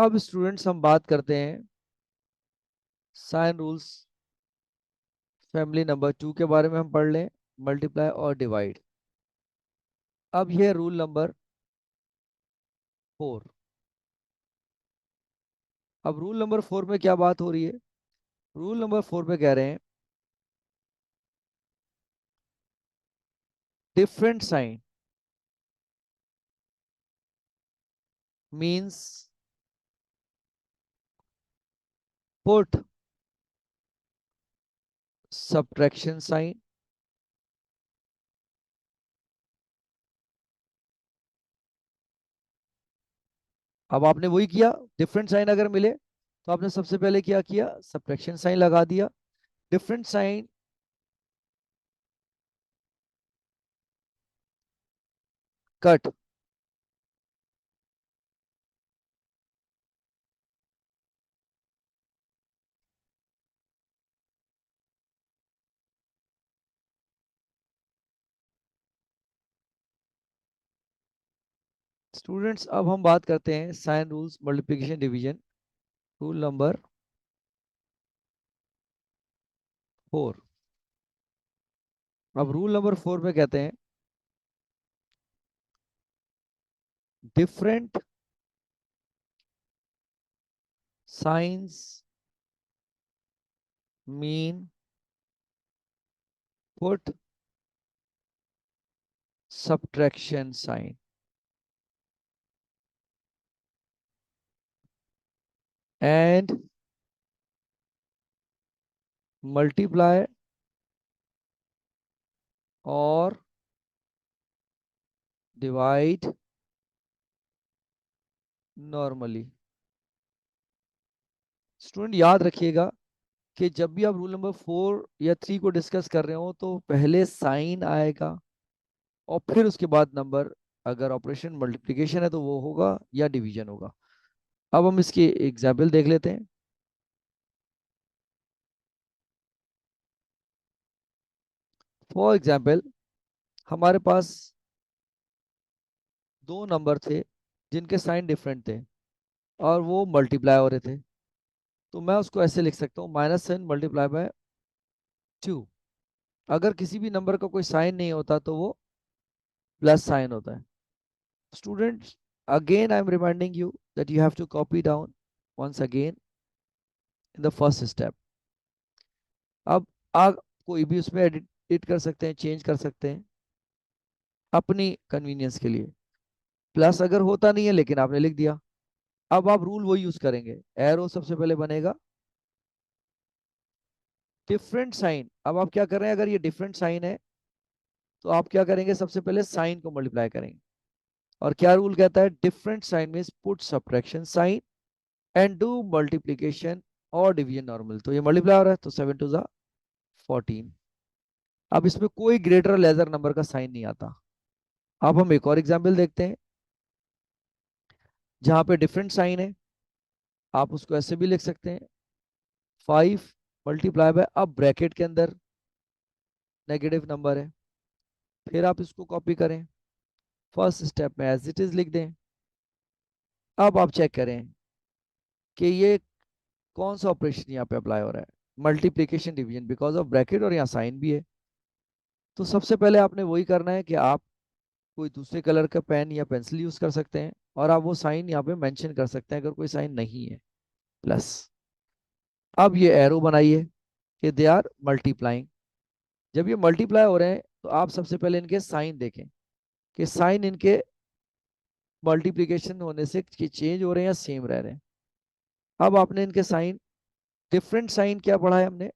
अब स्टूडेंट्स हम बात करते हैं साइन रूल्स फैमिली नंबर 2 के बारे में। हम पढ़ लें मल्टीप्लाई और डिवाइड। अब ये रूल नंबर 4। अब रूल नंबर 4 में क्या बात हो रही है? रूल नंबर 4 में कह रहे हैं different sign means put subtraction sign. अब आपने वही किया, डिफरेंट साइन अगर मिले तो आपने सबसे पहले क्या किया, सब्ट्रैक्शन साइन लगा दिया। Different sign cut. स्टूडेंट्स अब हम बात करते हैं sign rules multiplication division. Rule number 4। अब रूल नंबर 4 में कहते हैं different signs mean put subtraction sign and multiply और डिवाइड नॉर्मली। स्टूडेंट याद रखिएगा कि जब भी आप रूल नंबर 4 या 3 को डिस्कस कर रहे हो तो पहले साइन आएगा और फिर उसके बाद नंबर। अगर ऑपरेशन मल्टीप्लिकेशन है तो वो होगा या डिवीजन होगा। अब हम इसकी एग्जाम्पल देख लेते हैं। फॉर एग्जाम्पल हमारे पास दो नंबर थे जिनके साइन डिफरेंट थे और वो मल्टीप्लाई हो रहे थे। तो मैं उसको ऐसे लिख सकता हूँ -10 × 2। अगर किसी भी नंबर का कोई साइन नहीं होता तो वो प्लस साइन होता है। Students again I am reminding you that you have to copy down once again in the first step। अब आप कोई भी उसमें एडिट कर सकते हैं, चेंज कर सकते हैं अपनी कन्वीनियंस के लिए। प्लस अगर होता नहीं है लेकिन आपने लिख दिया। अब आप रूल वो यूज करेंगे, एरो सबसे पहले बनेगा डिफरेंट साइन। अब आप क्या कर रहे हैं, अगर ये डिफरेंट साइन है तो आप क्या करेंगे, सबसे पहले साइन को मल्टीप्लाई करेंगे। और क्या रूल कहता है, different sign means put subtraction sign and do multiplication और डिवीजन नॉर्मल। तो ये मल्टीप्लाई हो रहा है तो 7 × 2 = 14। अब इसमें कोई ग्रेटर लेजर नंबर का साइन नहीं आता। अब हम एक और एग्जाम्पल देखते हैं जहां पे डिफरेंट साइन है। आप उसको ऐसे भी लिख सकते हैं 5 × अब ब्रैकेट के अंदर नेगेटिव नंबर है। फिर आप इसको कॉपी करें, फर्स्ट स्टेप में एज इट इज लिख दें। अब आप चेक करें कि ये कौन सा ऑपरेशन यहाँ पे अप्लाई हो रहा है, multiplication division, because of bracket और यहाँ साइन भी है। तो सबसे पहले आपने वही करना है कि आप कोई दूसरे कलर का पेन या पेंसिल यूज कर सकते हैं और आप वो साइन यहाँ पे मेंशन कर सकते हैं अगर कोई साइन नहीं है, प्लस। अब ये एरो बनाइए कि दे आर मल्टीप्लाइंग। जब ये मल्टीप्लाई हो रहे हैं तो आप सबसे पहले इनके साइन देखें कि साइन इनके मल्टीप्लिकेशन होने से चेंज हो रहे हैं या सेम रह रहे हैं। अब आपने इनके साइन, डिफरेंट साइन क्या पढ़ा है हमने,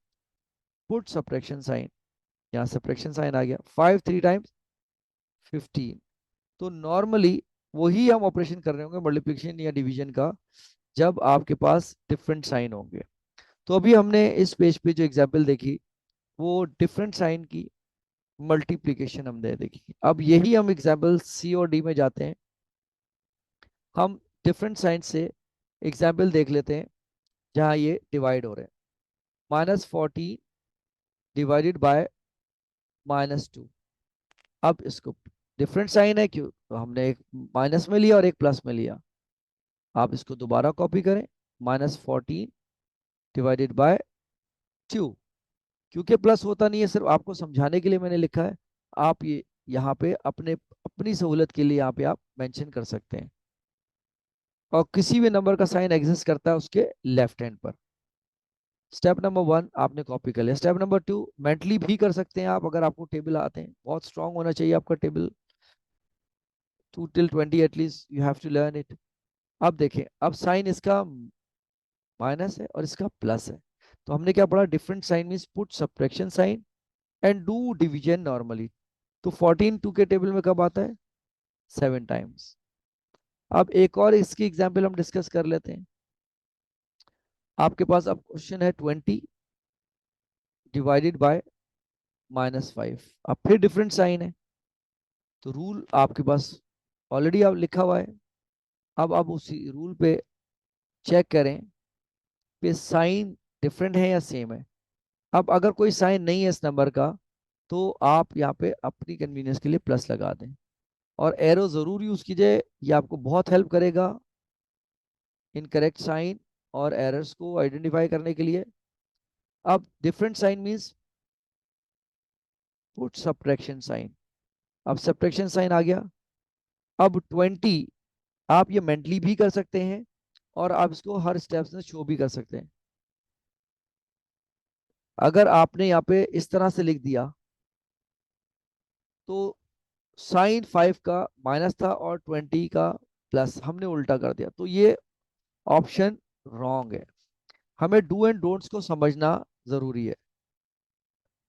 पुट सब्ट्रैक्शन साइन। यहाँ सब्ट्रैक्शन साइन आ गया, 5 3 टाइम्स 15। तो नॉर्मली वही हम ऑपरेशन कर रहे होंगे मल्टीप्लिकेशन या डिवीजन का जब आपके पास डिफरेंट साइन होंगे। तो अभी हमने इस पेज पे जो एग्जाम्पल देखी वो डिफरेंट साइन की मल्टीप्लिकेशन हमने देखी। अब यही हम एग्जाम्पल सी और डी में जाते हैं। हम डिफरेंट साइन से एग्जाम्पल देख लेते हैं जहाँ ये डिवाइड हो रहे हैं। -14 डिवाइडेड बाय -2। अब इसको डिफरेंट साइन है क्यों, तो हमने एक माइनस में लिया और एक प्लस में लिया। आप इसको दोबारा कॉपी करें, -14 डिवाइडेड बाय 2। क्योंकि प्लस होता नहीं है, सिर्फ आपको समझाने के लिए मैंने लिखा है। आप ये यहाँ पे अपने अपनी सहूलत के लिए यहाँ पे आप मेंशन कर सकते हैं। और किसी भी नंबर का साइन एग्जिस्ट करता है उसके लेफ्ट हैंड पर। स्टेप नंबर 1 आपने कॉपी कर लिया। स्टेप नंबर 2 मेंटली भी कर सकते हैं आप, अगर आपको टेबल आते हैं। बहुत स्ट्रांग होना चाहिए आपका table, 2 till 20 at least you have to learn it. अब देखें, अब साइन इसका माइनस है और इसका प्लस है, तो हमने क्या पढ़ा, different sign means put subtraction sign and do division normally. तो 14 2 के टेबल में कब आता है, 7 टाइम्स। अब एक और इसकी एग्जाम्पल हम डिस्कस कर लेते हैं। आपके पास अब क्वेश्चन है 20 डिवाइडेड बाय -5। अब फिर डिफरेंट साइन है, तो रूल आपके पास ऑलरेडी आप लिखा हुआ है। अब आप उसी रूल पे चेक करें कि साइन डिफरेंट है या सेम है। अब अगर कोई साइन नहीं है इस नंबर का, तो आप यहाँ पे अपनी कन्वीनियंस के लिए प्लस लगा दें, और एरो जरूर यूज कीजिए, ये आपको बहुत हेल्प करेगा इनकरेक्ट साइन और एरर्स को आइडेंटिफाई करने के लिए। अब different sign means put subtraction sign. अब सब्ट्रैक्शन साइन आ गया। अब 20 आप ये मेंटली भी कर सकते हैं, और आप इसको हर स्टेप्स में शो भी कर सकते हैं। अगर आपने यहाँ पे इस तरह से लिख दिया, तो साइन 5 का माइनस था और 20 का प्लस, हमने उल्टा कर दिया, तो ये ऑप्शन रॉन्ग है। हमें डू एंड डोंट्स को समझना जरूरी है।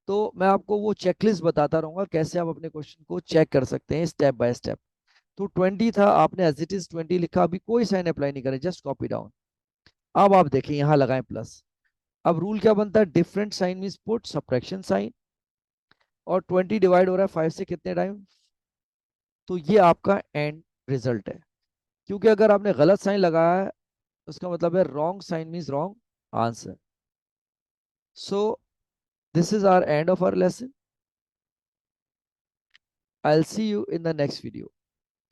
तो मैं आपको वो चेकलिस्ट बताता रहूंगा कैसे आप अपने क्वेश्चन को चेक कर सकते हैं स्टेप बाय स्टेप। तो 20 था, आपने एज इट इज 20 लिखा, अभी कोई साइन अप्लाई नहीं करें, जस्ट कॉपी डाउन। अब आप देखें यहाँ लगाएं प्लस। अब रूल क्या बनता है, different sign means put subtraction sign, और 20 डिवाइड हो रहा है 5 से कितने टाइम, तो ये आपका एंड रिजल्ट है। क्योंकि अगर आपने गलत साइन लगाया है, उसका मतलब है wrong sign means wrong answer. So this is our end of our lesson. I'll see you in the next video.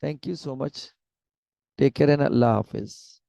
Thank you so much. Take care and Allah Hafiz.